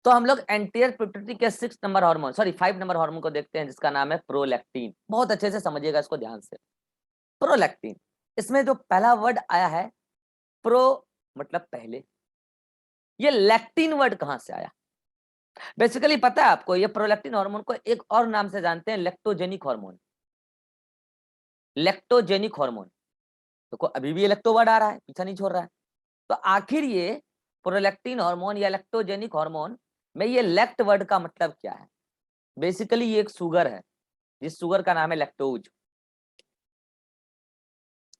तो हम लोग एंटीरियर पिट्यूटरी के 5 नंबर हार्मोन को देखते हैं, जिसका नाम है प्रोलैक्टिन। बहुत अच्छे से समझिएगा इसको ध्यान से। प्रोलैक्टिन, इसमें जो पहला वर्ड आया है प्रो मतलब पहले, ये लैक्टिन वर्ड कहां से आया? बेसिकली पता है आपको, ये प्रोलैक्टिन हार्मोन को एक और नाम से जानते हैं, लेक्टोजेनिक हार्मोन। लेक्टोजेनिक हार्मोन, तो अभी भी इलेक्ट्रो वर्ड आ रहा है, पीछा नहीं छोड़ रहा है। तो आखिर ये प्रोलैक्टिन हार्मोन या लेक्टोजेनिक हार्मोन में ये लेक्ट वर्ड का मतलब क्या है? बेसिकली ये एक शुगर है, जिस शुगर का नाम है लैक्टोज,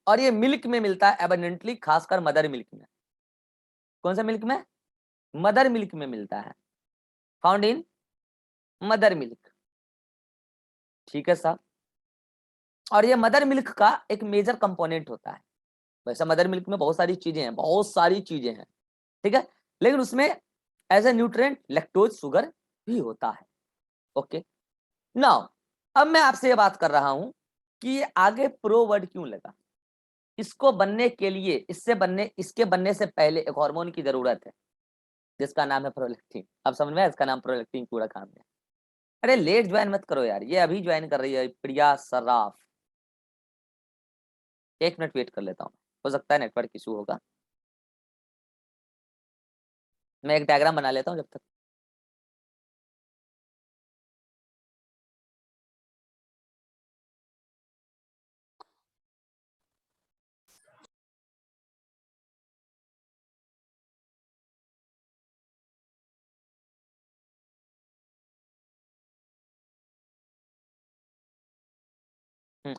और ये मिल्क में मिलता है एबंडेंटली, खासकर मदर मिल्क में। कौन सा मिल्क में? मदर मिल्क में मिलता है, फाउंड इन मदर मिल्क। ठीक है साहब, और ये मदर मिल्क का एक मेजर कंपोनेंट होता है। वैसे मदर मिल्क में बहुत सारी चीजें हैं, बहुत सारी चीजें हैं, ठीक है, लेकिन उसमें as a nutrient lactose sugar भी होता है। ओके, नाउ अब मैं आपसे ये बात कर रहा हूं कि ये आगे प्रो वर्ड क्यों लगा? इसको बनने के लिए, इसके बनने से पहले एक हार्मोन की जरूरत है, जिसका नाम है प्रोलैक्टिन। अब समझ में, इसका नाम प्रोलैक्टिन पूरा काम है। अरे लेट ज्वाइन मत करो यार, ये अभी ज्वाइन कर रही है प्रिया सराफ। 1 मिनट वेट कर लेता हूँ, हो सकता है नेटवर्क इशू होगा। मैं एक डायग्राम बना लेता हूँ जब तक।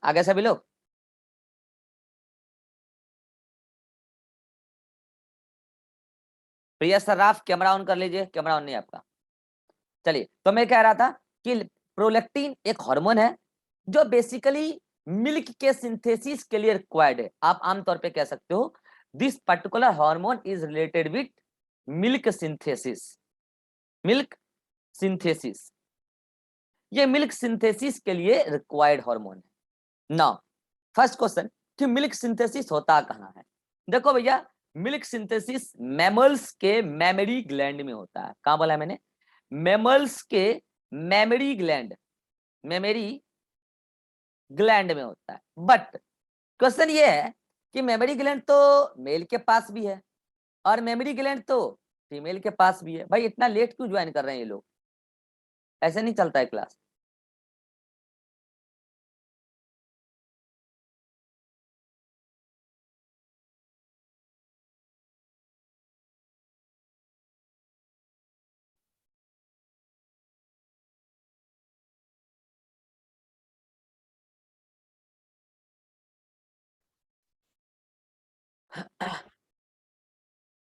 आगे सभी लोग, प्रिया सराफ कैमरा ऑन कर लीजिए। कैमरा ऑन नहीं आपका। चलिए, तो मैं कह रहा था कि प्रोलैक्टिन एक हार्मोन है जो बेसिकली मिल्क के सिंथेसिस के लिए रिक्वायर्ड है। आप आमतौर पे कह सकते हो this particular hormone is related with milk synthesis. Milk synthesis, ये मिल्क सिंथेसिस के लिए रिक्वायर्ड हार्मोन है। नाउ फर्स्ट क्वेश्चन कि मिल्क सिंथेसिस होता कहां है? देखो भैया, मिल्क सिंथेसिस मैमल्स के मेमरी ग्लैंड में होता है। कहां बोला मैंने? मैमल्स के मेमरी ग्लैंड, मेमरी ग्लैंड में होता है। बट क्वेश्चन ये है कि मेमरी ग्लैंड तो मेल के पास भी है और मेमरी ग्लैंड तो फीमेल के पास भी है। भाई इतना लेट क्यों ज्वाइन कर रहे हैं ये लोग? ऐसे नहीं चलता है क्लास।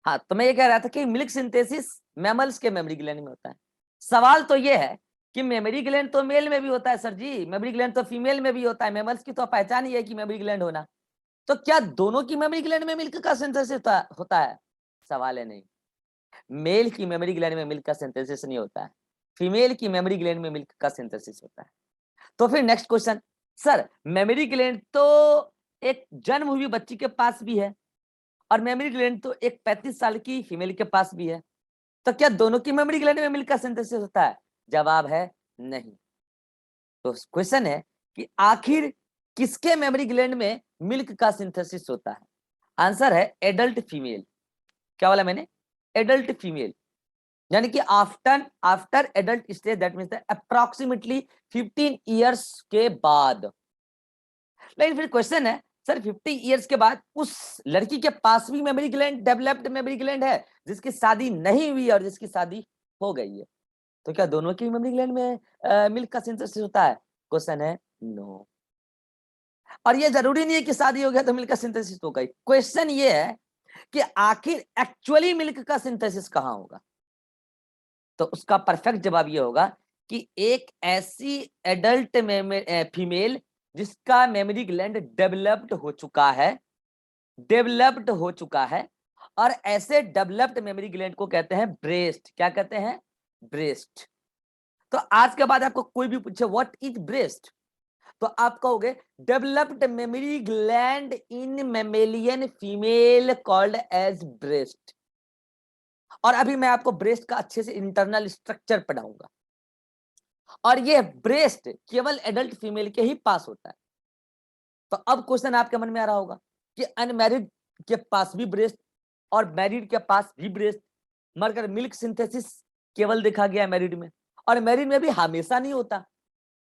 हाँ, तो मैं ये कह रहा था कि मिल्क सिंथेसिस मैमल्स के मेमरी ग्लैंड में होता है। सवाल तो ये है कि मेमरी ग्लैंड तो मेल में भी होता है सर जी, मेमरी ग्लैंड तो फीमेल में भी होता है। मैमल्स की तो पहचान ही है कि मेमरी ग्लैंड होना। तो क्या दोनों की मेमरी ग्लैंड में मिल्क का सिंथेसिस होता है? सवाल है नहीं। मेल की मेमरी ग्लैंड में मिल्क का सिंथेसिस नहीं होता है, फीमेल की मेमरी ग्लैंड में मिल्क का सिंथेसिस होता है। तो फिर next question, sir mammary gland तो एक जन्म हुई बच्ची के पास भी है और मेमरी ग्लैंड तो एक 35 साल की फीमेल के पास भी है, तो क्या दोनों की मेमरी ग्लैंड में मिल्क का सिंथेसिस होता है? जवाब है नहीं। तो क्वेश्चन है कि आखिर किसके मेमरी ग्लैंड में मिल्क का सिंथेसिस होता है? आंसर है एडल्ट फीमेल। क्या बोला मैंने? एडल्ट फीमेल, यानी कि after after adult stage, that means approximately 15 years के बाद। लेकिन फिर क्वेश्चन है सर 50 इयर्स के बाद उस लड़की के पास भी memory gland, developed mammary gland है, जिसकी शादी नहीं हुई और जिसकी शादी हो गई है, तो क्या दोनों की मेमोरी ग्लैंड में मिल्क का सिंथेसिस होता है? क्वेश्चन है नो। और ये जरूरी नहीं है कि शादी हो गया तो मिल्क का सिंथेसिस हो गई। क्वेश्चन ये है कि आखिर एक्चुअली मिल्क का सिंथेसिस कहां होगा? तो उसका परफेक्ट जवाब ये होगा कि एक ऐसी एडल्ट फीमेल जिसका मेमोरी ग्लैंड डेवलप्ड हो चुका है, डेवलप्ड हो चुका है, और ऐसे डेवलप्ड मेमोरी ग्लैंड को कहते हैं ब्रेस्ट। क्या कहते हैं? ब्रेस्ट। तो आज के बाद आपको कोई भी पूछे व्हाट इज ब्रेस्ट, तो आप कहोगे developed mammary gland in mammalian female called as breast. और अभी मैं आपको ब्रेस्ट का अच्छे से इंटरनल स्ट्रक्चर पढ़ाऊंगा। और ये ब्रेस्ट केवल एडल्ट फीमेल के ही पास होता है। तो अब क्वेश्चन आपके मन में आ रहा होगा कि अनमैरिड के पास भी ब्रेस्ट और मैरिड के पास भी ब्रेस्ट, मगर मिल्क सिंथेसिस केवल देखा गया है मैरिड में, और मैरिड में भी हमेशा नहीं होता।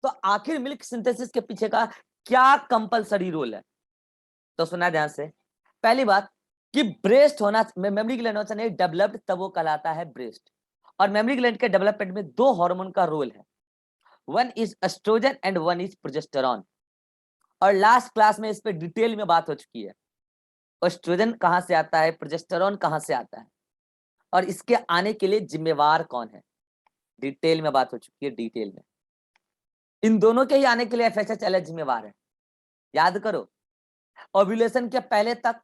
तो आखिर मिल्क सिंथेसिस के पीछे का क्या कंपलसरी रोल है? तो सुना ध्यान से। पहली बात कि ब्रेस्ट होना, मेमोरी ग्लैंड होना चाहिए डेवलप्ड, तब वो कहलाता है ब्रेस्ट। और मेमोरी ग्लैंड के डेवलपमेंट में दो हार्मोन का रोल है, one is estrogen and one is progesterone. और लास्ट क्लास में इस पे डिटेल में बात हो चुकी है, एस्ट्रोजन कहां से आता है, प्रोजेस्टेरॉन कहां से आता है, और इसके आने के लिए जिम्मेवार कौन है, डिटेल में बात हो चुकी है, डिटेल में। इन दोनों के ही आने के लिए एफएसएच जिम्मेवार है, याद करो। ओव्यूलेशन के पहले तक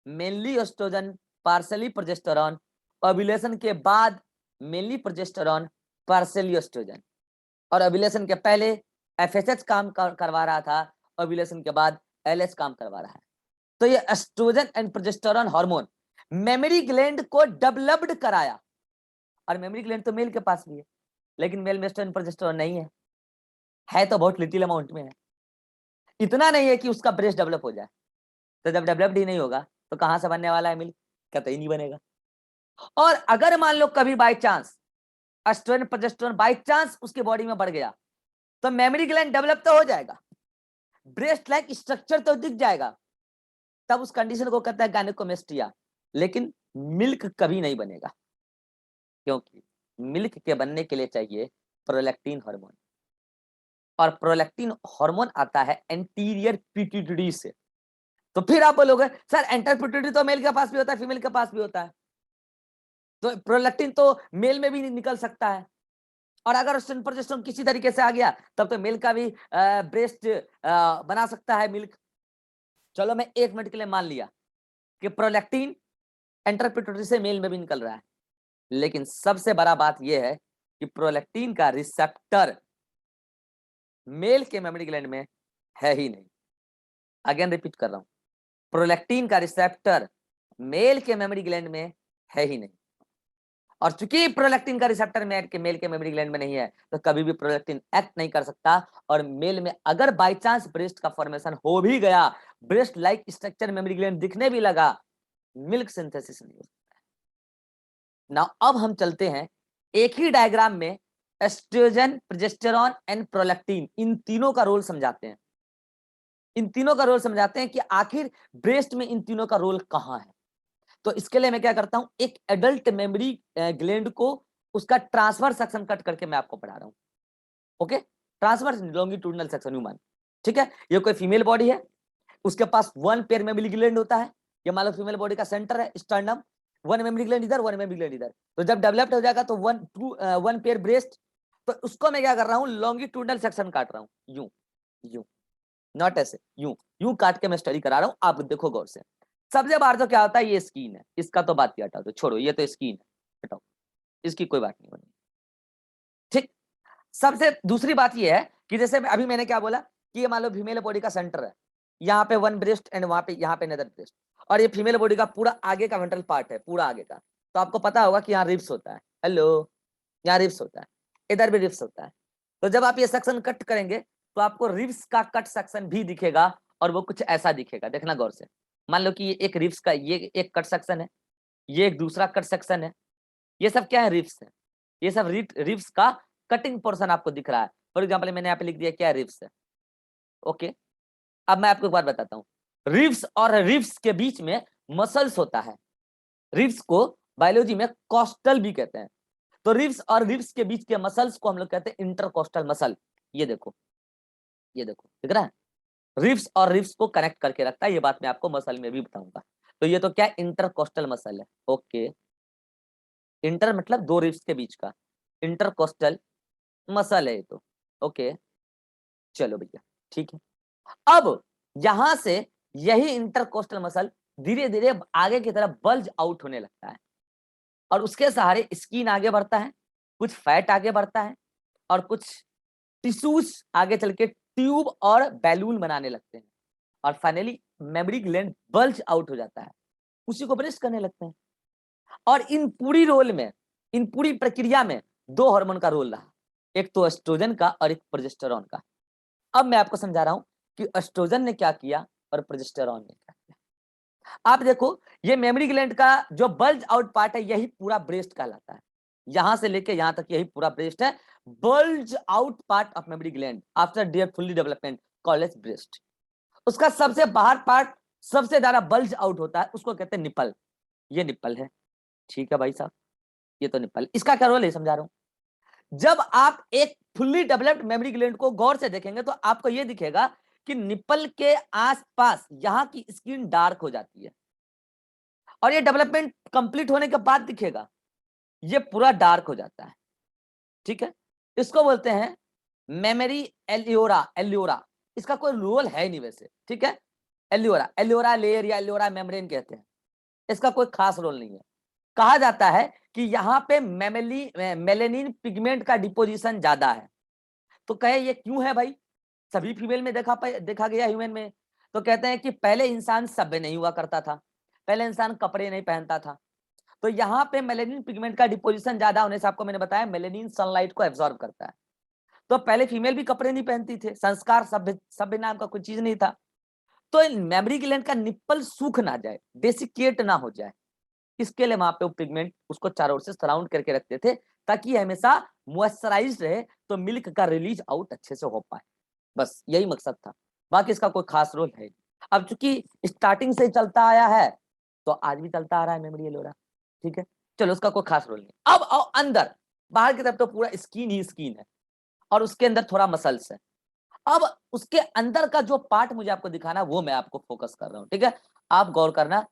mainly estrogen, partially progesterone. Ovulation के बाद मेनली प्रोजेस्टेरॉन, पार्सली एस्ट्रोजन। और ओव्यूलेशन के पहले एफएसएच काम करवा रहा था, ओव्यूलेशन के बाद एलएच काम करवा रहा है। तो ये estrogen and progesterone hormone mammary gland को डेवलप्ड कराया। और मेमोरी ग्लैंड तो मेल के पास भी है, लेकिन मेल में एस्ट्रोजन प्रोजेस्टेरॉन नहीं है तो बहुत लिटिल अमाउंट में है। इतना नहीं है कि उसका ब्रेस्ट डेवलप हो जाए। तो जब डेवलप्ड ही नहीं होगा तो कहां से बनने वाला है मिल्क? कतई नहीं बनेगा। और अगर मान लो कभी by chance estrogen progesterone by chance उसके बॉडी में बढ़ गया, तो मेमोरी ग्लैंड डेवलप तो हो जाएगा, ब्रेस्ट लाइक स्ट्रक्चर तो दिख जाएगा, तब उस कंडीशन को कहता है गायनेकोमेस्टिया। लेकिन मिल्क कभी नहीं बनेगा, क्योंकि मिल्क के बनने के लिए चाहिए प्रोलैक्टिन हार्मोन, और प्रोलैक्टिन हार्मोन आता है एंटीरियर पिट्यूटरी से। तो फिर आप बोलोगे सर एंटर पिट्यूटरी तो मेल के पास भी होता है, फीमेल के पास भी होता है, तो प्रोलैक्टिन तो मेल में भी निकल सकता है। और अगर प्रोजेस्टेरोन किसी तरीके से आ गया तब तो मेल का भी ब्रेस्ट बना सकता है मिल्क। चलो मैं 1 मिनट के लिए मान लिया कि प्रोलैक्टिन एंटर पिट्यूटरी से मेल में भी निकल रहा है, लेकिन सबसे बड़ा बात यह है कि प्रोलैक्टिन का रिसेप्टर मेल के मेमोरी ग्लैंड में है ही नहीं। अगेन रिपीट कर रहा हूं, प्रोलैक्टिन का रिसेप्टर मेल के मेमोरी ग्लैंड में है ही नहीं। और चूंकि प्रोलैक्टिन का रिसेप्टर मेल के मेमोरी ग्लैंड में नहीं है, तो कभी भी प्रोलैक्टिन एक्ट नहीं कर सकता। और मेल में अगर बाय चांस ब्रेस्ट का फॉर्मेशन हो भी गया, breast like structure memory gland दिखने भी लगा, मिल्क सिंथेसिस नहीं हो सकता। ना अब हम चलते हैं एक ही डायग्राम में एस्ट्रोजन, प्रोजेस्टेरॉन एंड प्रोलैक्टिन, इन तीनों का रोल समझाते हैं। इन तीनों का रोल समझाते हैं कि आखिर ब्रेस्ट में इन तीनों का रोल कहां है। तो इसके लिए मैं क्या करता हूं, एक एडल्ट मेमोरी ग्लैंड को उसका ट्रांसफर सेक्शन कट करके मैं आपको पढ़ा रहा हूं। Okay, transfer longitudinal section human, ठीक है। ये कोई फीमेल बॉडी है, उसके पास 1 पेयर मेमोरी ग्लैंड होता है। ये मान लो फीमेल बॉडी का सेंटर है स्टर्नम, 1 मेमोरी ग्लैंड इधर, 1 मेमोरी ग्लैंड इधर। तो जब डेवलप्ड हो जाएगा तो 1 पेयर ब्रेस्ट, तो उसको मैं क्या कर रहा हूं, लॉन्गिट्यूडनल सेक्शन काट रहा हूं, यूं यूं, नॉट ऐसे, यूं यूं काट के मैं स्टडी करा रहा हूं, आप देखो गौर से। सबसे बाहर तो क्या होता है, ये स्किन है, इसका तो बात ही हटा दो, छोड़ो, ये तो स्किन है, हटाओ, इसकी कोई बात नहीं बनी, ठीक। सबसे दूसरी बात ये है कि जैसे अभी मैंने क्या बोला कि ये मान लो फीमेल बॉडी का सेंटर है, यहाँ पे 1 ब्रेस्ट एंड वहां पे यहाँ पे अनदर ब्रेस्ट, और ये फीमेल बॉडी का पूरा आगे का वेंट्रल पार्ट है, पूरा आगे का। तो आपको पता होगा कि यहाँ रिब्स होता है, हेलो, यहाँ रिब्स होता है, इधर भी रिब्स होता है। तो जब आप ये सेक्शन कट करेंगे तो आपको रिब्स का कट सेक्शन भी दिखेगा, और वो कुछ ऐसा दिखेगा, देखना गौर से। मान लो कि ये एक रिब्स का ये एक कट सेक्शन है, ये एक दूसरा कट सेक्शन है, ये सब क्या है, रिब्स है। ये सब रिब्स का कटिंग पोर्शन आपको दिख रहा है। फॉर एग्जाम्पल मैंने यहाँ पे लिख दिया क्या, रिब्स है। ओके, अब मैं आपको एक बात बताता हूँ, रिब्स और रिब्स के बीच में मसल्स होता है, रिब्स को बायोलॉजी में कॉस्टल भी कहते हैं। तो रिब्स और रिब्स के बीच के मसल्स को हम लोग कहते हैं इंटरकोस्टल मसल। ये देखो, ये देखो, दिख रहा है, रिब्स और रिब्स को कनेक्ट करके रखता है, ये बात मैं आपको मसल में भी बताऊंगा। तो ये तो क्या, इंटरकोस्टल मसल है। ओके, इंटर मतलब दो रिब्स के बीच का, इंटरकोस्टल मसल है ये तो। ओके, चलो भैया, ठीक है। अब यहां से यही इंटरकोस्टल मसल धीरे धीरे आगे की तरफ बल्ज आउट होने लगता है, और उसके सहारे स्किन आगे बढ़ता है, कुछ फैट आगे बढ़ता है, और कुछ टिश्यूज आगे चल के ट्यूब और बैलून बनाने लगते हैं, और finally memory gland bulge out हो जाता है, उसी को ब्रेस्ट करने लगते हैं। और इन पूरी रोल में, इन पूरी प्रक्रिया में दो हार्मोन का रोल रहा, एक तो एस्ट्रोजन का और एक प्रोजेस्टेरॉन का। अब मैं आपको समझा रहा हूं कि एस्ट्रोजन ने क्या किया और प्रोजेस्टेरॉन ने क्या किया। आप देखो, ये मेमोरी ग्लैंड का जो बल्ज आउट पार्ट है यही पूरा ब्रेस्ट कहलाता है, यहां से लेके यहां तक यही पूरा ब्रेस्ट है। Bulge out part of mammary gland after their fully development called as breast. उसका सबसे बाहर पार्ट सबसे ज्यादा बल्ज आउट होता है, उसको कहते हैं निपल। ये निपल है, ठीक है भाई साहब, ये तो निपल। इसका क्या रोल है समझा रहा हूं। जब आप एक फुल्ली डेवलप्ड मेमोरी ग्लैंड को गौर से देखेंगे तो आपको यह दिखेगा कि निपल के आसपास यहां की स्किन डार्क हो जाती है, और ये डेवलपमेंट कंप्लीट होने के बाद दिखेगा ये पूरा डार्क हो जाता है, ठीक है। इसको बोलते हैं मेमोरी एलियोरा। एलियोरा इसका कोई रोल है नहीं वैसे, ठीक है। एलियोरा, एलियोरा लेयर या एलियोरा मेम्ब्रेन कहते हैं, इसका कोई खास रोल नहीं है। कहा जाता है कि यहाँ पे मेलेनिन पिगमेंट का डिपोजिशन ज्यादा है। तो कहे ये क्यों है भाई, सभी फीमेल में देखा गया ह्यूमन में। तो कहते हैं कि पहले इंसान सभ्य नहीं हुआ करता था, पहले इंसान कपड़े नहीं पहनता था, तो यहाँ पे मेलेनिन पिगमेंट का डिपोजिशन ज्यादा होने से, आपको मैंने बताया मेलेनिन सनलाइट को एब्जॉर्ब करता है। तो पहले फीमेल भी कपड़े नहीं पहनती थे, संस्कार सभ्य सभ्य नाम का कोई चीज नहीं था। तो मेमोरी ग्लैंड का निप्पल सूख ना जाए, डेसिकेट ना हो जाए, इसके लिए वहां पे वो पिगमेंट उसको चारों ओर से सराउंड करके रखते थे, ताकि हमेशा मॉइस्चराइज्ड रहे, तो मिल्क का रिलीज आउट अच्छे से हो पाए। बस यही मकसद था, बाकी इसका कोई खास रोल है। अब चूंकि स्टार्टिंग से चलता आया है तो आज भी चलता आ रहा है मेमोरी एलोरा, ठीक है। चलो उसका कोई खास रोल नहीं। अब आओ अंदर, बाहर की तरफ तो पूरा स्किन ही स्किन है और उसके अंदर थोड़ा मसल्स है। अब उसके अंदर का जो पार्ट मुझे आपको दिखाना वो मैं आपको फोकस कर रहा हूं, ठीक है। आप गौर करना,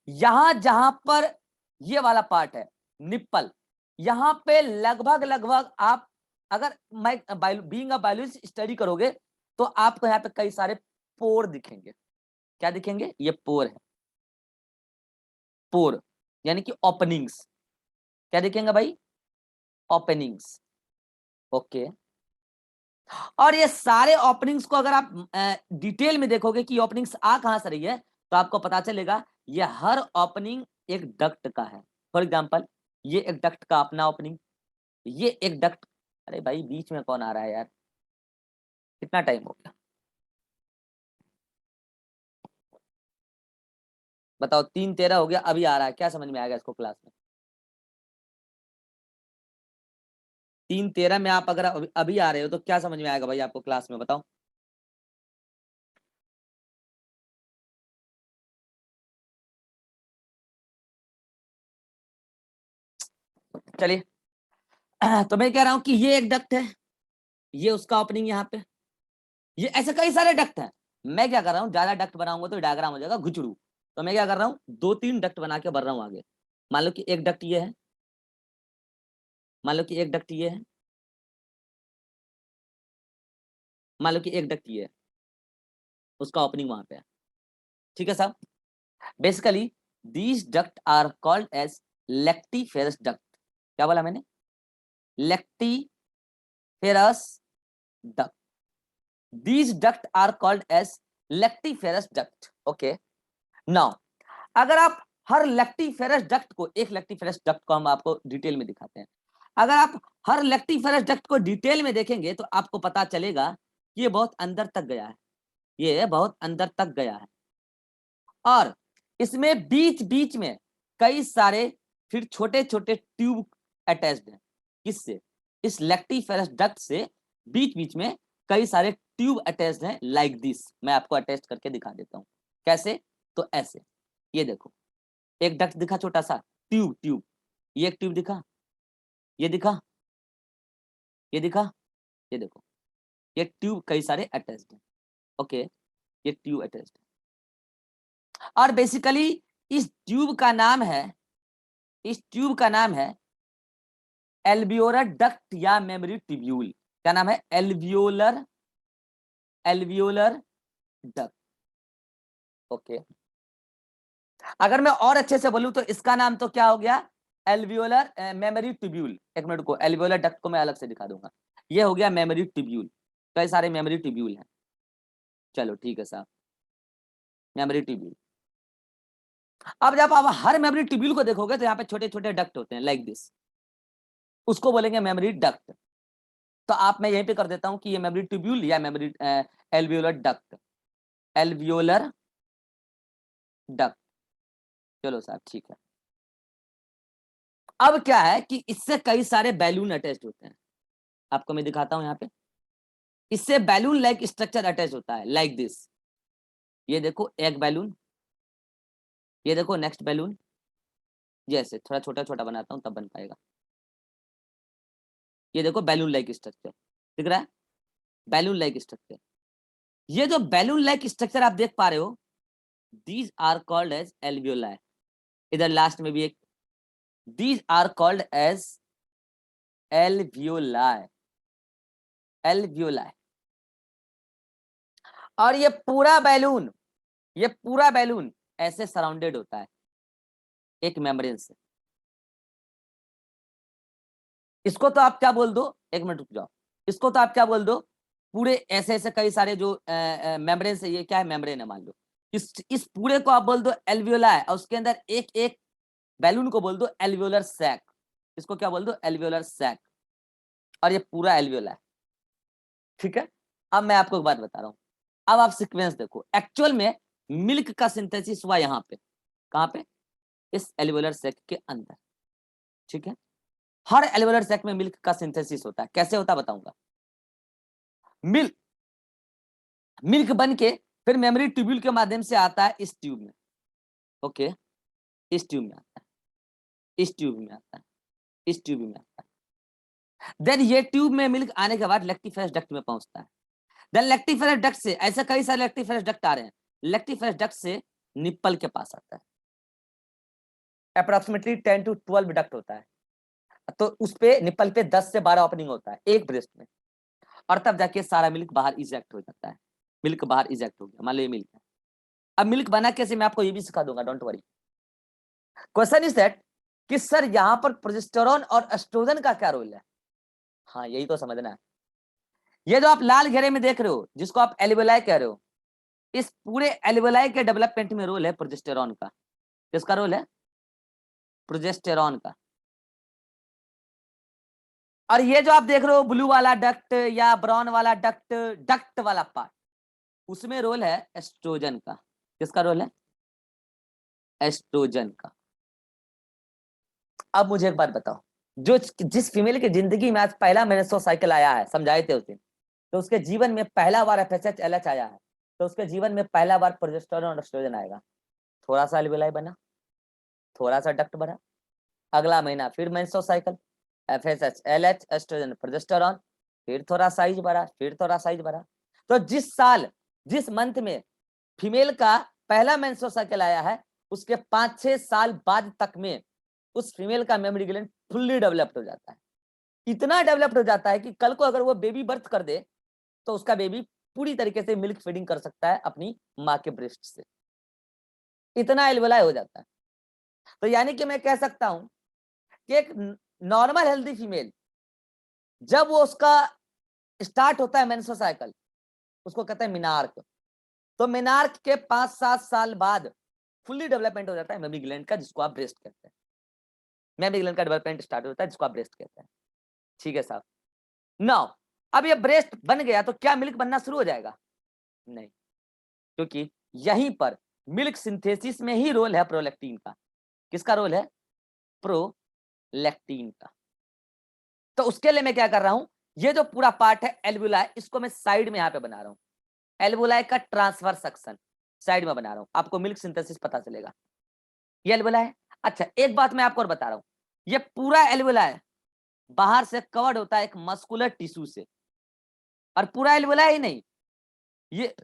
यहां जहां पर ये वाला पार्ट है निप्पल, यहां पे लगभग लगभग आप अगर मैं बीइंग अ बायोलॉजिस्ट स्टडी करोगे तो आपको यहाँ पे कई सारे पोर दिखेंगे। क्या दिखेंगे, ये पोर है, पोर यानी कि ओपनिंग्स। क्या दिखेंगे भाई, ओपनिंग्स, ओके। और ये सारे ओपनिंग्स को अगर आप डिटेल में देखोगे कि ओपनिंग्स आ कहां से रही है, तो आपको पता चलेगा ये हर ओपनिंग एक डक्ट का है। फॉर एग्जांपल ये एक डक्ट का अपना ओपनिंग, ये एक डक्ट। अरे भाई बीच में कौन आ रहा है यार, कितना टाइम हो गया बताओ, 3:13 हो गया, अभी आ रहा है, क्या समझ में आएगा इसको क्लास में। 3:13 में आप अगर अभी आ रहे हो तो क्या समझ में आएगा भाई आपको क्लास में, बताओ। चलिए तो मैं कह रहा हूं कि ये एक डक्ट है, ये उसका ओपनिंग यहाँ पे, ये ऐसे कई सारे डक्ट हैं। मैं क्या कर रहा हूँ, ज्यादा डक्ट बनाऊंगा तो डायग्राम हो जाएगा घुचड़ू, तो मैं क्या कर रहा हूँ 2-3 डक्ट बना के बढ़ रहा हूँ आगे। मान लो कि एक डक्ट ये है, मान लो कि एक डक्ट ये है, मान लो कि एक डक्ट ये है, उसका ओपनिंग वहां पे है, ठीक है साहब। Basically these duct are called as lactiferous duct. क्या बोला मैंने, lactiferous duct. These duct are called as lactiferous duct, okay. Now अगर आप हर लेक्टिफेरस डक्ट को, एक लेक्टिफेरस डक्ट को हम आपको डिटेल में दिखाते हैं, अगर आप हर लेक्टिफेरस डक्ट को डिटेल में देखेंगे तो आपको पता चलेगा कि ये बहुत अंदर तक गया है, ये बहुत अंदर तक गया है, और इसमें बीच बीच में कई सारे फिर छोटे छोटे ट्यूब अटैच्ड हैं। किससे, इस लेक्टिफेरस डक्ट से बीच बीच में कई सारे ट्यूब अटैच्ड हैं, लाइक दिस। मैं आपको अटैच करके दिखा देता हूं कैसे, तो ऐसे, ये देखो एक डक्ट दिखा छोटा सा, ट्यूब ट्यूब, ये एक ट्यूब दिखा, ये दिखा, ये दिखा, ये देखो, ये ट्यूब कई सारे अटैच्ड हैं, ओके। ये ट्यूब अटैच्ड है और बेसिकली इस ट्यूब का नाम है, इस ट्यूब का नाम है एल्वियोलर डक्ट या मेमोरी ट्यूब्यूल। क्या नाम है, एल्वियोलर, एल्वियोलर डक्ट, ओके। अगर मैं और अच्छे से बोलूं तो इसका नाम तो क्या हो गया, एल्वियोलर मेमोरी ट्यूब्यूल। एक मिनट को, एल्वियोलर डक्ट को मैं अलग से दिखा दूंगा, ये हो गया मेमोरी ट्यूब्यूल, कई सारे मेमोरी ट्यूब्यूल हैं। चलो ठीक है साहब, मेमोरी ट्यूब्यूल। अब जब आप हर मेमोरी ट्यूब्यूल को देखोगे तो यहाँ पे छोटे छोटे डक्ट होते हैं लाइक दिस, उसको बोलेंगे मेमोरी डक्ट। तो आप मैं यहीं पे कर देता हूं कि ये मेमोरी ट्यूब्यूल या memory alveolar duct, alveolar duct. चलो साहब ठीक है। अब क्या है कि इससे कई सारे बैलून अटैच होते हैं, आपको मैं दिखाता हूं यहाँ पे। इससे बैलून लाइक स्ट्रक्चर अटैच होता है लाइक दिस। ये देखो एक बैलून, ये देखो नेक्स्ट बैलून, जैसे थोड़ा छोटा छोटा बनाता हूं तब बन पाएगा। ये देखो बैलून लाइक स्ट्रक्चर दिख रहा है, बैलून लाइक स्ट्रक्चर। ये जो बैलून लाइक स्ट्रक्चर आप देख पा रहे हो, these are called as alveoli. इधर लास्ट में भी एक, these are called as alveoli, alveoli. और ये पूरा बैलून, ये पूरा बैलून ऐसे सराउंडेड होता है एक मेम्ब्रेन से। इसको तो आप क्या बोल दो, एक मिनट रुक जाओ, इसको तो आप क्या बोल दो, पूरे ऐसे ऐसे कई सारे जो मेम्ब्रेन से, ये क्या है मेम्ब्रेन है मान लो, इस पूरे को आप बोल दो एल्वियोलाई, और उसके अंदर एक एक बैलून को बोल दो एल्वियोलर सैक। इसको क्या बोल दो, एल्वियोलर सैक। और ये पूरा एल्वियोलाई, ठीक है। अब मैं आपको एक बात बता रहा हूं, अब आप सीक्वेंस देखो। एक्चुअल में मिल्क का सिंथेसिस हुआ यहाँ पे, कहाँ पे, इस एल्वियोलर सैक के अंदर, ठीक है। हर एल्वियोलर सैक में मिल्क का सिंथेसिस होता है, कैसे होता है बताऊंगा। मिल्क मिल्क बन के फिर मेमोरी ट्यूब्यूल के माध्यम से आता है इस ट्यूब में, ओके, इस ट्यूब में आता है, इस ट्यूब में आता है, इस ट्यूब में आता है। देन ये ट्यूब में मिल्क आने के बाद लेक्टिफेरस डक्ट में पहुंचता है। देन लेक्टिफेरस डक्ट से, ऐसे कई सारे लेक्टिफेरस डक्ट आ रहे हैं, लेक्टिफेरस डक्ट से निप्पल के पास आता है। अप्रोक्सीमेटली 10 to 12 डक्ट होता है, तो उस पे निप्पल पे 10 से 12 ओपनिंग होता है एक ब्रेस्ट में, और तब जाके सारा मिल्क बाहर इजेक्ट हो जाता है। मिल्क बाहर इजेक्ट हो गया, मान लो ये मिल्क है। अब मिल्क बना कैसे, मैं आपको ये भी सिखा दूंगा, don't worry. Question is that कि सर यहाँ पर प्रोजेस्टेरॉन और एस्ट्रोजन का क्या रोल है। हाँ यही तो समझना है। ये जो आप लाल घेरे में देख रहे हो, जिसको आप एल्वियोलाई कह रहे हो, इस पूरे एल्वियोलाई के डेवलपमेंट में रोल है प्रोजेस्टेरॉन का। किसका रोल है, प्रोजेस्टेरॉन का। और ये जो आप देख रहे हो ब्लू वाला डक्ट या ब्राउन वाला डक्ट, डक्ट वाला पार्ट, उसमें रोल है एस्ट्रोजन का। किसका रोल है, एस्ट्रोजन का। अब मुझे एक बात बताओ, जो जिस फीमेल की जिंदगी में आज पहला मेंस्ट्रुअल साइकिल आया है, समझाए थे उस दिन, तो उसके जीवन में पहला बार एफएसएच एलएच आया है, तो उसके जीवन में पहला बार प्रोजेस्टेरॉन और एस्ट्रोजन आएगा। थोड़ा सा एल्वियोलाई बना, थोड़ा सा डक्ट भरा, अगला महीना फिर menstrual cycle, FSH LH estrogen progesterone, फिर थोड़ा साइज बढ़ा, फिर थोड़ा साइज बढ़ा। तो जिस साल, जिस मंथ में फीमेल का पहला मेंस्ट्रुअल साइकिल आया है, उसके 5-6 साल बाद तक में उस फीमेल का मेमोरी ग्लैंड फुल्ली डेवलप्ड हो जाता है। इतना डेवलप्ड हो जाता है कि कल को अगर वो बेबी बर्थ कर दे तो उसका बेबी पूरी तरीके से मिल्क फीडिंग कर सकता है अपनी माँ के ब्रेस्ट से, इतना एल्वियोलाई हो जाता है। तो यानी कि मैं कह सकता हूं कि एक नॉर्मल हेल्दी फीमेल, जब वो उसका स्टार्ट होता है मेंस्ट्रुअल साइकिल, उसको कहते हैं मिनार्क। तो मिनार्क के 5-7 साल बाद फुल्ली डेवलपमेंट हो जाता है मेमोरी ग्लैंड का, जिसको आप ब्रेस्ट कहते हैं। मेमोरी ग्लैंड का डेवलपमेंट स्टार्ट होता है, जिसको आप ब्रेस्ट कहते हैं, ठीक है साहब। नाउ अब ये ब्रेस्ट बन गया तो क्या मिल्क बनना शुरू हो जाएगा, नहीं, क्योंकि यहीं पर मिल्क सिंथेसिस में ही रोल है प्रोलैक्टिन का। किसका रोल है, प्रोलैक्टिन का। तो उसके लिए मैं क्या कर रहा हूं, ये जो पूरा पार्ट है एल्वियोलाई, इसको मैं साइड में यहां पे बना रहा हूं, एल्वियोलाई का ट्रांसफर सेक्शन साइड में बना रहा हूं, आपको मिल्क सिंथेसिस पता चलेगा। ये एल्वियोलाई है। अच्छा एक बात मैं आपको और बता रहा हूं, ये पूरा एल्वियोलाई बाहर से कवर्ड होता है एक मस्कुलर टिश्यू से, और पूरा एल्वियोलाई ही नहीं, ये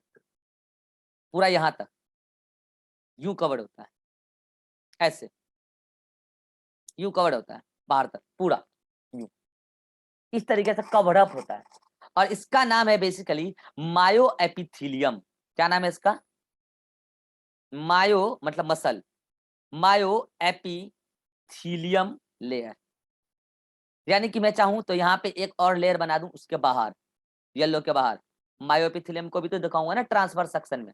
पूरा यहां तक यूं कवर्ड होता है, ऐसे यूं कवर्ड होता है बाहर तक पूरा, यूं इस तरीके से कवर्ड अप होता है। और इसका नाम है बेसिकली मायो एपिथीलियम। क्या नाम है इसका, मायो मतलब मसल, मायो एपिथीलियम लेयर। यानी कि मैं चाहूं तो यहाँ पे एक और लेयर बना दूं उसके बाहर, येलो के बाहर, मायो एपिथीलियम को भी तो दिखाऊंगा ना ट्रांसफर सेक्शन में,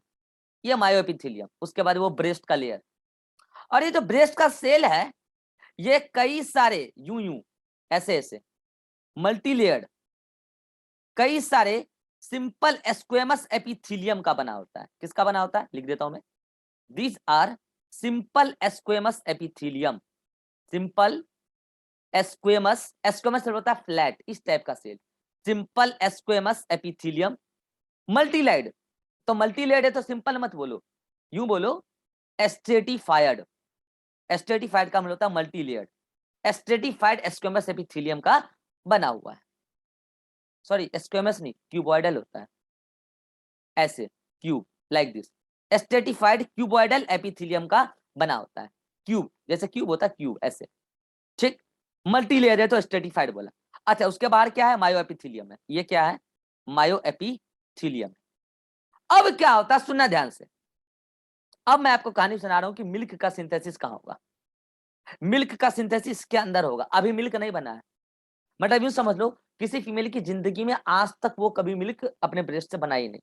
ये मायो एपिथीलियम, उसके बाद वो ब्रेस्ट का लेयर, और ये जो ब्रेस्ट का सेल है ये कई सारे यूं यूं ऐसे ऐसे मल्टी लेयर्ड कई सारे सिंपल स्क्वेमस एपिथेलियम का बना होता है। किसका बना होता है लिख देता हूं मैं, these are simple squamous epithelium. Simple squamous, squamous होता है फ्लैट, इस टाइप का cell, simple squamous epithelium multilayered. तो मल्टीलाइड है तो सिंपल मत बोलो, यूं बोलो स्ट्रेटिफाइड। स्ट्रेटिफाइड का मतलब होता है मल्टीलेयर्ड, स्ट्रेटिफाइड स्क्वेमस एपिथेलियम का बना हुआ है। सॉरी स्क्वेमस नहीं, क्यूबॉइडल होता है, ऐसे cube like this, stratified cuboidal epithelium का बना होता है। क्यूब जैसे क्यूब होता है, क्यूब ऐसे, ठीक। मल्टीलेयर है तो स्ट्रेटिफाइड बोला। अच्छा उसके बाहर क्या है, मायो एपिथेलियम है। ये क्या है, मायो एपिथेलियम। अब क्या होता है सुनना ध्यान से, अब मैं आपको कहानी सुना रहा हूं कि मिल्क का सिंथेसिस कहां होगा। मिल्क का सिंथेसिस के अंदर होगा, अभी मिल्क नहीं बना है। मतलब यूं समझ लो किसी फीमेल की जिंदगी में आज तक वो कभी मिल्क अपने ब्रेस्ट से बनाई नहीं।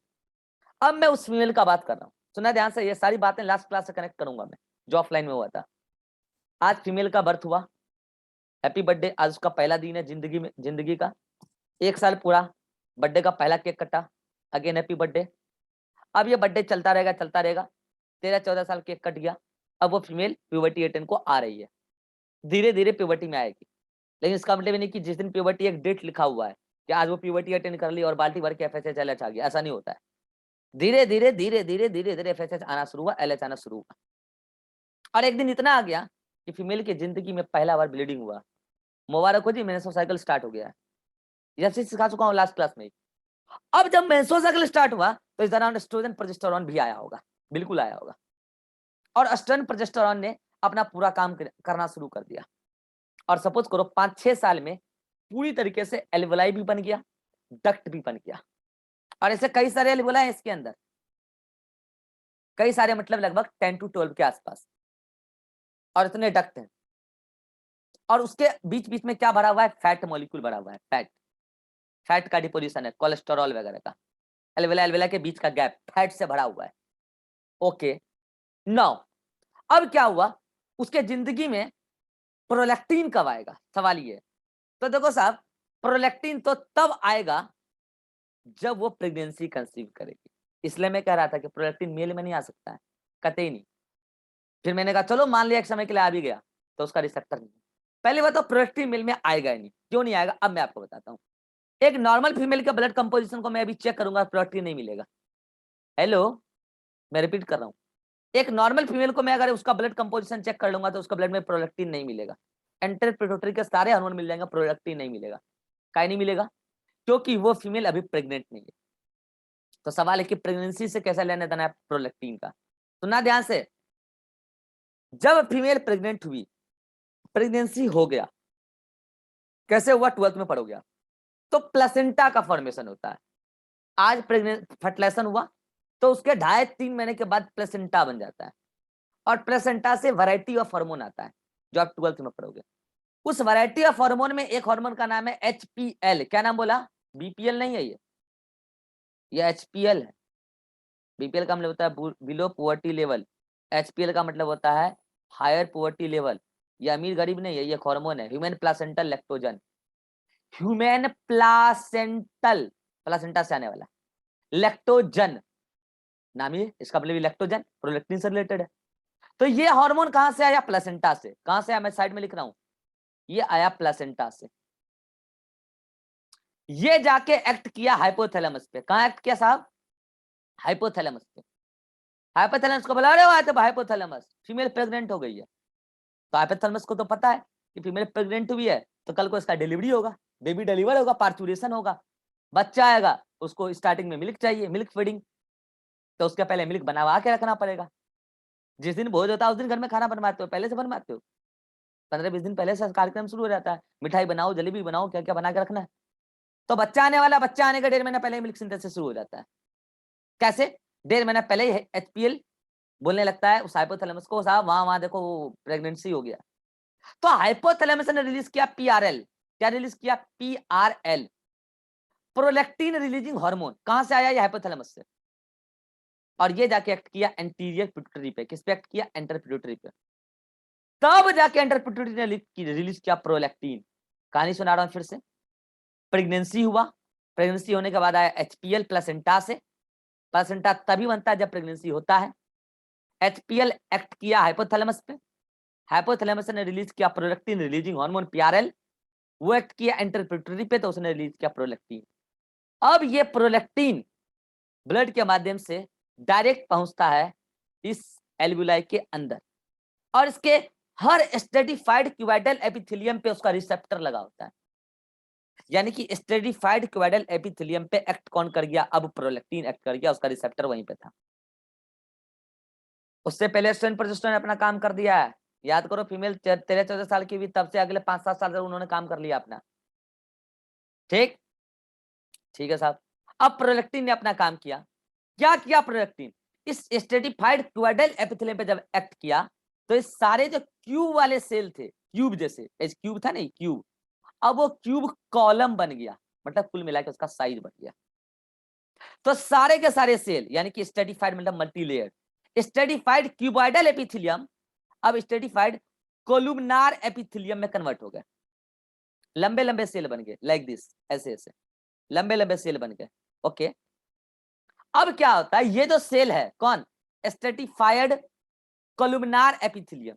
अब मैं उस फीमेल का बात कर रहा हूं, सुना ध्यान से, ये सारी बातें लास्ट क्लास से कनेक्ट करूंगा मैं, जो ऑफलाइन में हुआ था। आज फीमेल का बर्थ हुआ, हैप्पी बर्थडे, आज उसका पहला दिन है जिंदगी में, जिंदगी का 1 साल पूरा, बर्थडे का पहला केक कटा, अगेन हैप्पी बर्थडे। अब ये बर्थडे चलता रहेगा चलता रहेगा, 13-14 साल केक कट गया, अब वो फीमेल प्यूबर्टी एटेन को आ रही है, धीरे धीरे प्यूबर्टी में आएगी। लेकिन इसका मतलब नहीं कि जिस दिन प्यूबर्टी एक डेट लिखा हुआ है कि आज वो प्यूबर्टी अटेंड कर ली और बाल्टी भर के एफएसएच एलएच आ गया, ऐसा नहीं होता है। धीरे धीरे धीरे धीरे धीरे धीरे एफएसएच आना शुरू हुआ, एलएच आना शुरू हुआ, और एक दिन इतना आ गया कि फीमेल की जिंदगी में पहला बार ब्लीडिंग हुआ। मुबारक हो जी, मेंस्ट्रुअल साइकिल स्टार्ट हो गया है, जैसे सिखा चुका हूँ लास्ट क्लास में। अब जब मेंस्ट्रुअल साइकिल स्टार्ट हुआ तो इस दौरान एस्ट्रोजन प्रोजेस्टेरोन भी आया होगा, बिल्कुल आया होगा, और एस्ट्रोजन प्रोजेस्टेरोन ने अपना पूरा काम करना शुरू कर दिया। और सपोज करो 5-6 साल में पूरी तरीके से एल्वेलाई भी बन गया, डक्ट भी बन गया, और ऐसे कई सारे एल्वेलाई इसके अंदर, कई सारे मतलब लगभग 10 to 12 के आसपास, और इतने डक्ट हैं। और उसके बीच बीच में क्या भरा हुआ है, फैट मॉलिक्यूल भरा हुआ है, फैट, फैट का डिपोजिशन है, कोलेस्टेरॉल वगैरह का, एल्वेला एल्वेला के बीच का गैप फैट से भरा हुआ है। ओके नाउ अब क्या हुआ, उसके जिंदगी में प्रोलैक्टिन कब आएगा, सवाल ये। तो देखो साहब, प्रोलैक्टिन तो तब आएगा जब वो प्रेगनेंसी कंसीव करेगी। इसलिए मैं कह रहा था कि प्रोलैक्टिन मेल में नहीं आ सकता है, कतई नहीं। फिर मैंने कहा चलो मान लिया एक समय के लिए आ भी गया तो उसका रिसेप्टर नहीं। पहली बात तो प्रोलैक्टिन मेल में आएगा ही नहीं, क्यों नहीं आएगा अब मैं आपको बताता हूँ। एक नॉर्मल फीमेल के ब्लड कंपोजिशन को मैं अभी चेक करूंगा, प्रोलैक्टिन नहीं मिलेगा। हेलो, मैं रिपीट कर रहा हूँ, एक नॉर्मल फीमेल को मैं अगर उसका ब्लड कंपोजिशन चेक कर लूंगा तो उसका ब्लड में प्रोलैक्टिन नहीं मिलेगा। एंटर पिट्यूटरी के सारे हार्मोन मिल जाएंगे, प्रोलैक्टिन नहीं मिलेगा। काहे नहीं मिलेगा, क्योंकि वो फीमेल अभी प्रेग्नेंट नहीं है। तो सवाल है कि प्रेगनेंसी से कैसे लेने देना है प्रोलैक्टिन का। सुनना ध्यान से, जब फीमेल प्रेग्नेंट हुई, प्रेगनेंसी हो गया, कैसे हुआ 12th में पढ़ोगे आप, तो प्लेसेंटा का फॉर्मेशन होता है। आज प्रेग्नेंट फर्टिलाइजेशन हुआ तो उसके 2.5-3 महीने के बाद प्लेसेंटा बन जाता है, और प्लेसेंटा से वैरायटी ऑफ हार्मोन आता है जो आप 12th में पढ़ोगे। उस वैरायटी ऑफ हार्मोन में एक हार्मोन का नाम है एचपीएल। क्या नाम बोला, बीपीएल नहीं है, ये एचपीएल है। बीपीएल का मतलब होता है बिलो पुअर्टी लेवल, एचपीएल का मतलब होता है हायर पुअर्टी लेवल। ये अमीर गरीब नहीं है, ये हार्मोन है, human placental lactogen, human placental, placenta से आने वाला लैक्टोजन नाम ही इसका, मतलब लैक्टोजन प्रोलैक्टिन से रिलेटेड है। तो ये हार्मोन कहां से आया, प्लासेंटा से। कहां से आया, मैं साइड में लिख रहा हूं, ये आया प्लासेंटा से। ये जाके एक्ट किया हाइपोथैलेमस पे। कहां एक्ट किया साहब, हाइपोथैलेमस पे। हाइपोथैलेमस को बुला रहे हो आए थे, हाइपोथैलेमस, फीमेल प्रेग्नेंट हो गई है, तो हाइपोथैलेमस को तो पता है कि फीमेल प्रेग्नेंट हुई है तो कल को इसका डिलीवरी होगा, बेबी डिलीवर होगा, पार्चुरेशन होगा, बच्चा आएगा, उसको स्टार्टिंग में मिल्क चाहिए, मिल्क फीडिंग, तो उसके पहले मिल्क बनवा के रखना पड़ेगा। जिस दिन भोज होता है उस दिन घर में खाना बनवाते हो, पहले से बनवाते हो, 15-20 दिन पहले से कार्यक्रम शुरू हो जाता है, मिठाई बनाओ, जलेबी बनाओ, क्या क्या बना के रखना है। तो बच्चा आने वाला, बच्चा आने का 1.5 महीना पहले मिल्क सिंथेसिस शुरू हो जाता है। कैसे, 1.5 महीना पहले ही एचपीएल बोलने लगता है उस हाइपोथैलेमस को, साहब वहां वहां देखो प्रेगनेंसी हो गया। तो हाइपोथैलेमस ने रिलीज किया पीआरएल। क्या रिलीज किया, पीआरएल, प्रोलैक्टिन रिलीजिंग हार्मोन। कहां से आया, ये हाइपोथैलेमस से, और ये जाके एक्ट किया एंटीरियर पिट्यूटरी पे। किस पे एक्ट किया, एंटर पिट्यूटरी पे। तब जाके एंटरपिट्यूटरी ने रिलीज किया प्रोलैक्टिन। कहानी सुना रहा हूं फिर से। प्रेगनेंसी हुआ, प्रेगनेंसी होने के बाद आया एचपीएल प्लेसेंटा से। प्लेसेंटा तभी बनता है जब प्रेगनेंसी होता है। एचपीएल एक्ट किया हाइपोथैलेमस पे, हाइपोथैलेमस ने रिलीज किया प्रोलैक्टिन रिलीजिंग हार्मोन पीआरएल, वो एक्ट किया एंटरपिट्यूटरी पे तो उसने रिलीज किया प्रोलैक्टिन। अब ये प्रोलैक्टिन ब्लड के माध्यम से डायरेक्ट पहुंचता है इस एल्वुलाई के अंदर, और इसके हर स्ट्रेटिफाइड क्यूबाइडल एपिथेलियम पे उसका रिसेप्टर लगा होता है। यानी कि स्ट्रेटिफाइड क्यूबाइडल एपिथेलियम पे एक्ट कौन कर गया? अब प्रोलैक्टिन एक्ट कर गया, उसका रिसेप्टर वहीं पे था। उससे पहले एस्ट्रोजन प्रोजेस्टेरोन ने अपना काम कर दिया है। याद करो, फीमेल 13-14 साल की हुई तब से अगले 5-7 साल तक उन्होंने काम कर लिया अपना। ठीक ठीक है साहब। अब प्रोलैक्टिन ने अपना काम किया। क्या किया प्रोलैक्टिन? इस स्ट्रेटिफाइड क्यूबाइडल एपिथेलियम पे जब एक्ट किया तो इस सारे जो क्यूब वाले सेल थे, क्यूब जैसे क्यूब था नहीं, क्यूब, अब वो क्यूब कॉलम बन गया, मतलब कुल मिला के उसका साइज बढ़ गया। तो सारे के सारे सेल यानी कि स्ट्रेटिफाइड मतलब मल्टीलेयर, स्ट्रेटिफाइड क्यूबॉइडल एपिथेलियम अब स्ट्रेटिफाइड कोलुमनार एपिथेलियम में कन्वर्ट हो गए। लंबे लंबे सेल बन गए, लाइक दिस, ऐसे ऐसे लंबे लंबे सेल बन गए। ओके, अब क्या होता है, ये जो सेल है कौन? स्ट्रेटिफाइड कोलुमनार एपिथेलियम,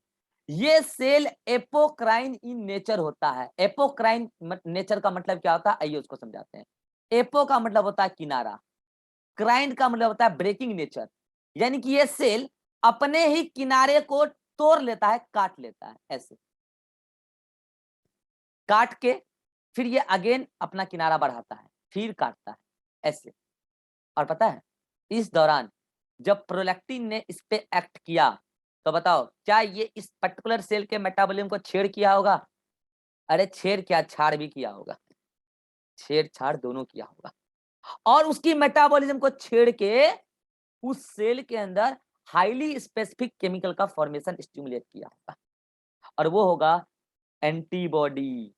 ये सेल एपोक्राइन इन नेचर होता है। एपोक्राइन नेचर का मतलब क्या होता है, आइए उसको समझाते हैं। एपो का मतलब होता है किनारा, क्राइन का मतलब होता है ब्रेकिंग नेचर, यानी कि ये सेल अपने ही किनारे को तोड़ लेता है, काट लेता है, ऐसे काट के फिर ये अगेन अपना किनारा बढ़ाता है, फिर काटता है, ऐसे। और पता है इस दौरान जब प्रोलैक्टिन ने इस पे एक्ट किया तो बताओ क्या ये इस पर्टिकुलर सेल के मेटाबॉलिज्म को छेड़ किया होगा? अरे छेड़ क्या, छाड़ भी किया होगा, छेड़छाड़ दोनों किया होगा। और उसकी मेटाबॉलिज्म को छेड़ के उस सेल के अंदर हाईली स्पेसिफिक केमिकल का फॉर्मेशन स्टिमुलेट किया होगा, और वो होगा एंटीबॉडी,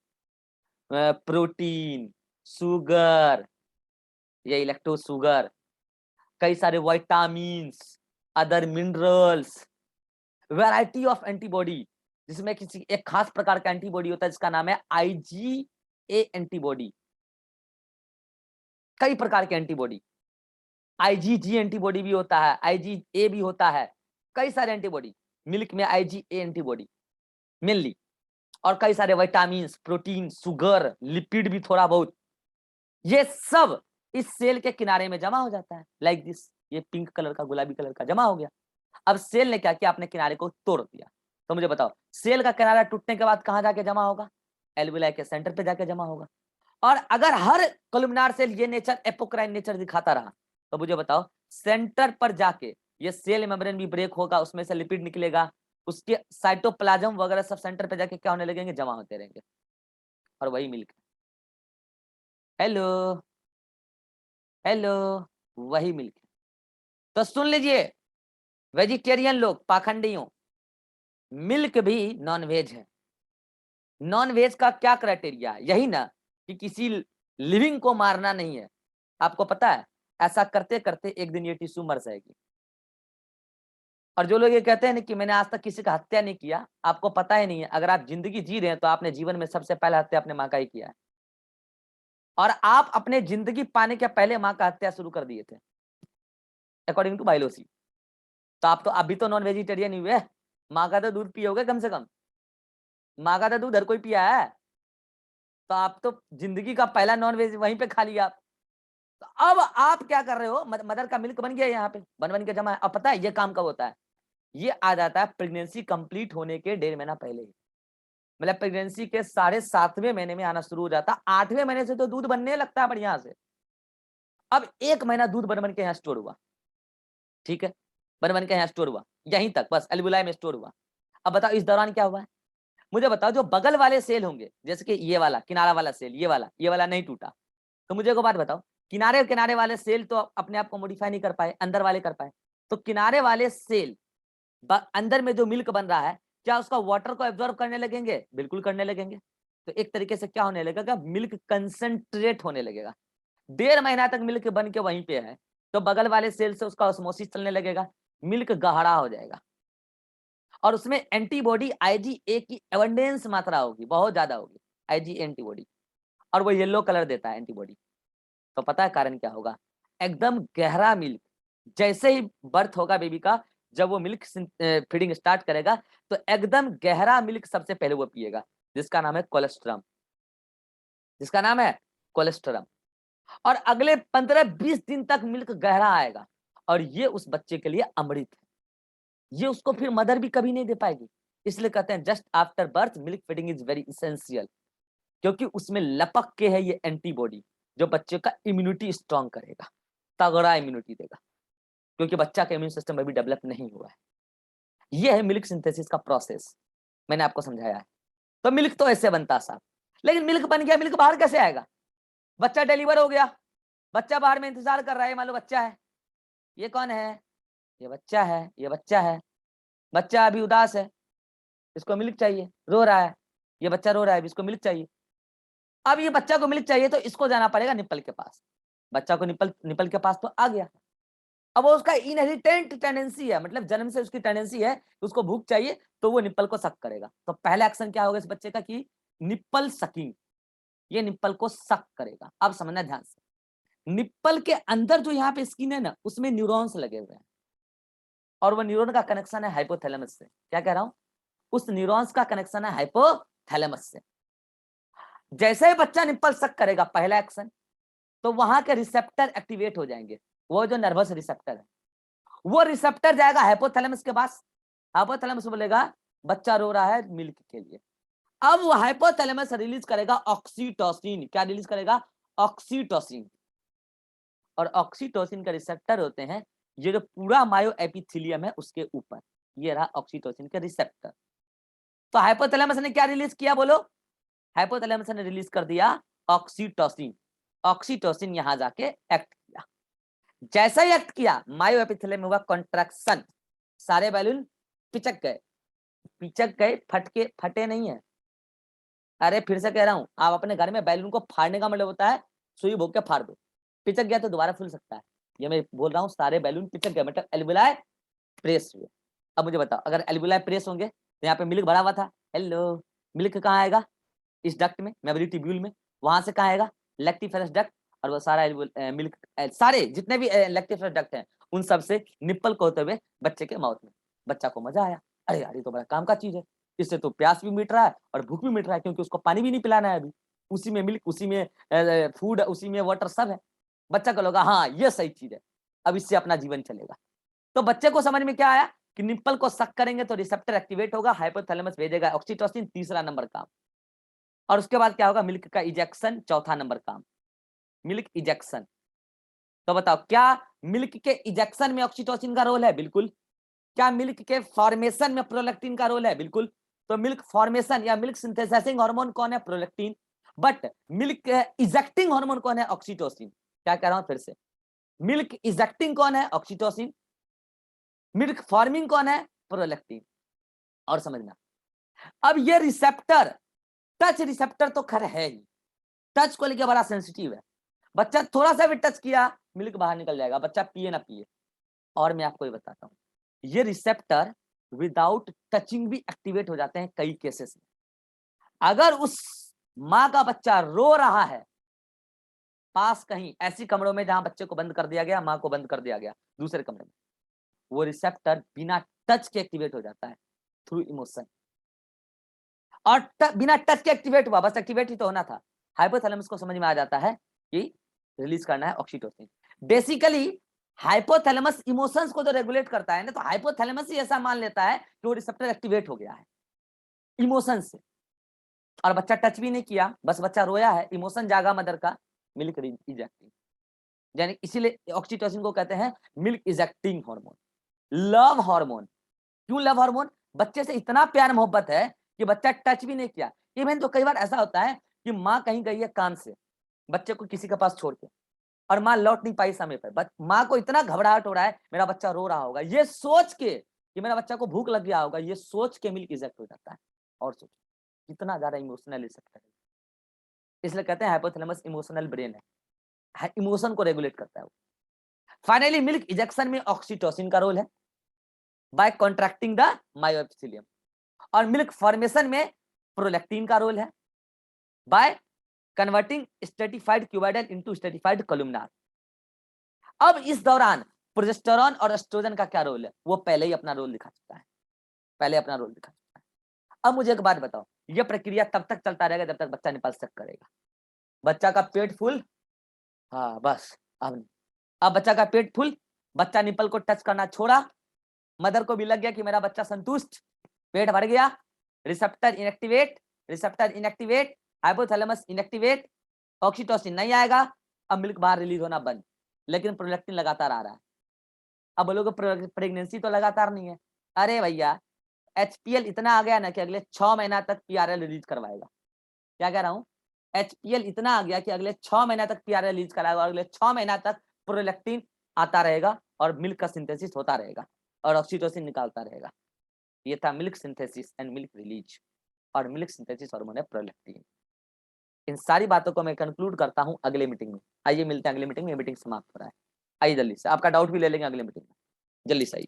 प्रोटीन, शुगर, ये इलेक्ट्रो शुगर, कई सारे vitamins, other minerals, variety of antibody, जिसमें किसी एक खास प्रकार का एंटीबॉडी होता है जिसका नाम है आईजीए एंटीबॉडी। कई प्रकार के एंटीबॉडी, आईजीजी एंटीबॉडी भी होता है, आईजीए भी होता है, कई सारे एंटीबॉडी, मिल्क में आईजीए एंटीबॉडी मेनली, और कई सारे विटामिन, प्रोटीन, शुगर, लिपिड भी थोड़ा बहुत, ये सब इस सेल के किनारे में जमा हो जाता है, लाइक दिस। ये पिंक कलर का, गुलाबी कलर का जमा हो गया। अब सेल ने क्या किया, अपने किनारे को तोड़ दिया। तो मुझे बताओ सेल का किनारा टूटने के बाद कहां जाके जमा होगा? एल्वुलाई के सेंटर पे जाके जमा होगा। और अगर हर कोलुमनार सेल ये नेचर एपोक्राइन नेचर दिखाता रहा तो मुझे बताओ सेंटर पर जाके ये सेल मेम्ब्रेन भी ब्रेक होगा, उसमें से लिपिड निकलेगा, उसके साइटोप्लाज्म वगैरह सब सेंटर पे जाके क्या होने लगेंगे, जमा होते रहेंगे, और वही मिल्क। हेलो हेलो, वही मिल्क। तो सुन लीजिए वेजिटेरियन लोग, पाखंडियों, मिल्क भी नॉन वेज है। नॉन वेज का क्या क्राइटेरिया है? यही ना कि किसी लिविंग को मारना नहीं है। आपको पता है ऐसा करते करते एक दिन ये टिश्यू मर जाएगी। और जो लोग ये कहते हैं ना कि मैंने आज तक किसी का हत्या नहीं किया, आपको पता ही नहीं है, अगर आप जिंदगी जी रहे हैं तो आपने जीवन में सबसे पहला हत्या अपने माँ का ही किया है, और आप अपने जिंदगी पाने के पहले माँ का हत्या शुरू कर दिए थे अकॉर्डिंग टू बायोलॉजी। तो आप तो अभी तो नॉन वेजिटेरियन ही हुए, माँ का तो दूध पिए होगे कम से कम, माँ का तो दूध हर कोई पिया है, तो आप तो जिंदगी का पहला नॉन वेज वहीं पे खा लिया आप। तो अब आप क्या कर रहे हो, मदर का मिल्क बन गया यहाँ पे, बन बन के जमा है। अब पता है ये काम कब होता है? ये आ जाता है प्रेगनेंसी कंप्लीट होने के 1.5 महीना पहले ही, मतलब प्रेगनेंसी के 7.5वें महीने में आना शुरू हो जाता है। 8वें महीने से तो दूध बनने लगता है बढ़िया से। अब 1 महीना दूध बन बन के यहाँ स्टोर हुआ, ठीक है, बन बन के यहाँ स्टोर हुआ, यहीं तक बस एल्वुलाई में स्टोर हुआ। अब बताओ इस दौरान क्या हुआ है? मुझे बताओ जो बगल वाले सेल होंगे, जैसे कि ये वाला किनारा वाला सेल, ये वाला नहीं टूटा, तो मुझे एक बात बताओ, किनारे किनारे वाले सेल तो अपने आप को मॉडिफाई नहीं कर पाए, अंदर वाले कर पाए। तो किनारे वाले सेल अंदर में जो मिल्क बन रहा है, क्या उसका वाटर को एब्जॉर्ब करने लगेंगे? बिल्कुल करने लगेंगे। तो एक तरीके से क्या होने लगेगा, मिल्क कंसंट्रेट होने लगेगा। 1.5 महीना तक मिल्क बन के वहीं पे है, तो बगल वाले सेल से उसका ऑस्मोसिस चलने लगेगा, मिल्क गाढ़ा हो जाएगा। और उसमें एंटीबॉडी IgA की एबंडेंस मात्रा होगी, बहुत ज्यादा होगी IgA एंटीबॉडी, और वो येलो कलर देता है एंटीबॉडी। तो पता है कारण क्या होगा? एकदम गहरा मिल्क, जैसे ही बर्थ होगा बेबी का, जब वो मिल्क फीडिंग स्टार्ट करेगा तो एकदम गहरा मिल्क सबसे पहले वो पिएगा, जिसका नाम है कोलेस्ट्रम, जिसका नाम है कोलेस्ट्रम। और अगले 15-20 दिन तक मिल्क गहरा आएगा, और ये उस बच्चे के लिए अमृत है, ये उसको फिर मदर भी कभी नहीं दे पाएगी। इसलिए कहते हैं just after birth milk feeding is very essential, क्योंकि उसमें लपक के है ये एंटीबॉडी, जो बच्चे का इम्यूनिटी स्ट्रॉन्ग करेगा, तगड़ा इम्यूनिटी देगा, क्योंकि बच्चा का इम्यून सिस्टम अभी डेवलप नहीं हुआ है। ये है मिल्क सिंथेसिस का प्रोसेस, मैंने आपको समझाया है। तो मिल्क तो ऐसे बनता साहब, लेकिन मिल्क बन गया, मिल्क बाहर कैसे आएगा? बच्चा डिलीवर हो गया, बच्चा बाहर में इंतजार कर रहा है, मान लो बच्चा है, ये कौन है? ये बच्चा है, ये बच्चा है, बच्चा अभी उदास है, इसको मिल्क चाहिए, रो रहा है, ये बच्चा रो रहा है, इसको मिल्क चाहिए। अब ये बच्चा को मिल्क चाहिए तो इसको जाना पड़ेगा निप्पल के पास, बच्चा को निप्पल के पास तो आ गया। अब वो उसका इनहेरिटेंट टेंडेंसी है, मतलब जन्म से उसकी टेंडेंसी है कि उसको भूख चाहिए, तो वो निप्पल को सक करेगा। तो पहला एक्शन क्या होगा इस बच्चे का कि निप्पल सकिंग, ये निप्पल को सक करेगा। अब समझना ध्यान से, निप्पल के अंदर जो यहाँ पे स्किन है ना, उसमें न्यूरॉन्स लगे हुए हैं, और वो न्यूरॉन का कनेक्शन है हाइपोथैलेमस से। क्या कह रहा हूं? उस न्यूरॉन्स का कनेक्शन है हाइपोथैलेमस से। जैसे ही बच्चा निप्पल सक करेगा, पहला एक्शन, तो वहां के रिसेप्टर एक्टिवेट हो जाएंगे। वो जो नर्वस रिसेप्टर है, वो रिसेप्टर जाएगा हाइपोथैलेमस के पास, हाइपोथैलेमस बोलेगा बच्चा रो रहा है मिल्क के लिए। अब वो हाइपोथैलेमस रिलीज करेगा ऑक्सीटोसिन। क्या रिलीज करेगा? ऑक्सीटोसिन। और ऑक्सीटोसिन के रिसेप्टर होते हैं ये जो पूरा मायो एपिथेलियम है उसके ऊपर, ये रहा ऑक्सीटोसिन के रिसेप्टर। तो हाइपोथैलेमस ने क्या रिलीज किया बोलो? हाइपोथैलेमस ने रिलीज कर दिया ऑक्सीटोसिन। ऑक्सीटोसिन यहां जाके एक्ट किया, जैसा ही एक्ट किया मायो एपिथेलियम में हुआ कॉन्ट्रैक्शन, सारे बैलून पिचक गए। पिचक गए, फटके फटे नहीं है। अरे फिर से कह रहा हूं, आप अपने घर में बैलून को फाड़ने का मतलब होता है सुई भोग के फाड़ दो, पिचक गया तो दोबारा फूल सकता है। ये मैं बोल रहा हूँ सारे बैलून पिचक गए, मतलब एल्विलाई प्रेस हुए। अब मुझे बताओ, अगर एल्विलाई प्रेस होंगे तो यहाँ पे मिल्क भरा हुआ था, हेलो, मिल्क कहाँ आएगा? इस डक्ट में, मेमोरी ट्यूब्यूल में, वहां से कहाँ आएगा? Lactiferous duct. और वो सारा मिल्क, सारे जितने भी लैक्टिफेरस डक्ट हैं उन सब से निप्पल को होते हुए बच्चे के माउथ में। बच्चा को मजा आया, अरे यार ये तो बड़ा काम का चीज है, इससे तो प्यास भी मिट रहा है और भूख भी मिट रहा है, क्योंकि उसको पानी भी नहीं पिलाना है अभी, उसी में मिल्क, उसी में फूड, उसी में वाटर सब है। बच्चा को लगा हाँ ये सही चीज है, अब इससे अपना जीवन चलेगा। तो बच्चे को समझ में क्या आया कि निप्पल को सक करेंगे तो रिसेप्टर एक्टिवेट होगा, हाइपोथैलेमस भेजेगा ऑक्सीटोसिन, तीसरा नंबर काम। और उसके बाद क्या होगा? मिल्क का इजेक्शन, चौथा नंबर काम, मिल्क इजेक्शन। तो बताओ, क्या मिल्क के इजेक्शन में ऑक्सीटोसिन का रोल है? बिल्कुल। क्या मिल्क के फॉर्मेशन में प्रोलैक्टिन का रोल है? बिल्कुल। तो मिल्क फॉर्मेशन या मिल्क सिंथेसाइजिंग हार्मोन कौन है? Prolactin. But milk ejecting hormone कौन है? ऑक्सीटोसिन। क्या कह रहा हूं फिर से, मिल्क इजेक्टिंग कौन है? ऑक्सीटोसिन। मिल्क फॉर्मिंग कौन है? प्रोलैक्टिन। और समझना, अब ये रिसेप्टर, टच रिसेप्टर तो खैर है ही, टच को लेकर बड़ा सेंसिटिव है। बच्चा थोड़ा सा भी टच किया मिल्क बाहर निकल जाएगा, बच्चा पिए ना पिए। और मैं आपको ये बताता हूँ, ये रिसेप्टर विदाउट टचिंग भी एक्टिवेट हो जाते हैं कई केसेस में। अगर उस माँ का बच्चा रो रहा है, पास कहीं ऐसी कमरों में जहां बच्चे को बंद कर दिया गया, माँ को बंद कर दिया गया दूसरे कमरे में, वो रिसेप्टर बिना टच के एक्टिवेट हो जाता है थ्रू इमोशन। और बिना टच के एक्टिवेट हुआ, बस एक्टिवेट ही तो होना था। हाइपोथैलेमस को समझ में आ जाता है कि रिलीज करना है ऑक्सीटोसिन। बेसिकली हाइपोथैलेमस इमोशंस को जो रेगुलेट करता है ना, तो हाइपोथैलेमस ही ऐसा मान लेता है कि वो रिसेप्टर एक्टिवेट हो गया है इमोशन से। और बच्चा टच भी नहीं किया, बस बच्चा रोया है, इमोशन जागा मदर का, मिल्क इजेक्टिंग। यानी इसीलिए ऑक्सीटोसिन को कहते हैं milk ejecting hormone, love hormone. क्यों लव हार्मोन? बच्चे से इतना प्यार मोहब्बत है कि बच्चा टच भी नहीं किया। इवन तो कई बार ऐसा होता है कि माँ कहीं गई है काम से, बच्चे को किसी के पास छोड़ के, और माँ लौट नहीं पाई समय पर, माँ को इतना घबराहट हो रहा है मेरा बच्चा रो रहा होगा, ये सोच के कि मेरा बच्चा को भूख लग गया होगा, ये सोच के मिल्क इजेक्ट हो जाता है। और सोचो कितना ज्यादा इमोशनल इफेक्ट है। इसलिए कहते हैं हाइपोथैलेमस इमोशनल ब्रेन है, इमोशन को रेगुलेट करता है वो। फाइनली मिल्क इजेक्शन में ऑक्सीटोसिन का रोल है। By contracting the myoepithelium. और मिल्क फॉर्मेशन में प्रोलैक्टिन का रोल है by converting stratified cuboidal into stratified columnar. अब इस दौरान प्रोजेस्टेरॉन और एस्ट्रोजन का क्या रोल है, वो पहले ही अपना रोल दिखा चुका है, पहले अपना रोल दिखा चुका है। अब मुझे एक बात बताओ, ये प्रक्रिया तब तक चलता रहेगा जब तक बच्चा निपल सक करेगा। बच्चा का पेट फुल, हाँ बस अब बच्चा का पेट फुल, बच्चा निपल को टच करना छोड़ा, मदर को भी लग गया कि मेरा बच्चा संतुष्ट, पेट भर गया, receptor inactivate, hypothalamus inactivate, oxytocin नहीं आएगा, अब मिल्क बाहर रिलीज होना बंद, लेकिन प्रोलैक्टिन लगातार आ रहा है। अब बोलोगे प्रेगनेंसी तो लगातार नहीं है, अरे भैया HPL इतना आ गया ना कि अगले 6 महीना तक PRL रिलीज करवाएगा। क्या कह रहा हूँ, HPL इतना आ गया कि अगले 6 महीना तक PRL रिलीज कराएगा, और अगले 6 महीना तक प्रोलैक्टिन आता रहेगा और मिल्क का सिंथेसिस होता रहेगा और ऑक्सीटोसिन निकालता रहेगा। ये था milk synthesis and milk release, और मिल्क सिंथेसिस हार्मोन है प्रोलैक्टिन। इन सारी बातों को मैं कंक्लूड करता हूं अगले मीटिंग में। आइए मिलते हैं अगले मीटिंग में, मीटिंग समाप्त हो रहा है। आइए जल्दी से, आपका डाउट भी ले लेंगे अगले मीटिंग में, जल्दी से आइए।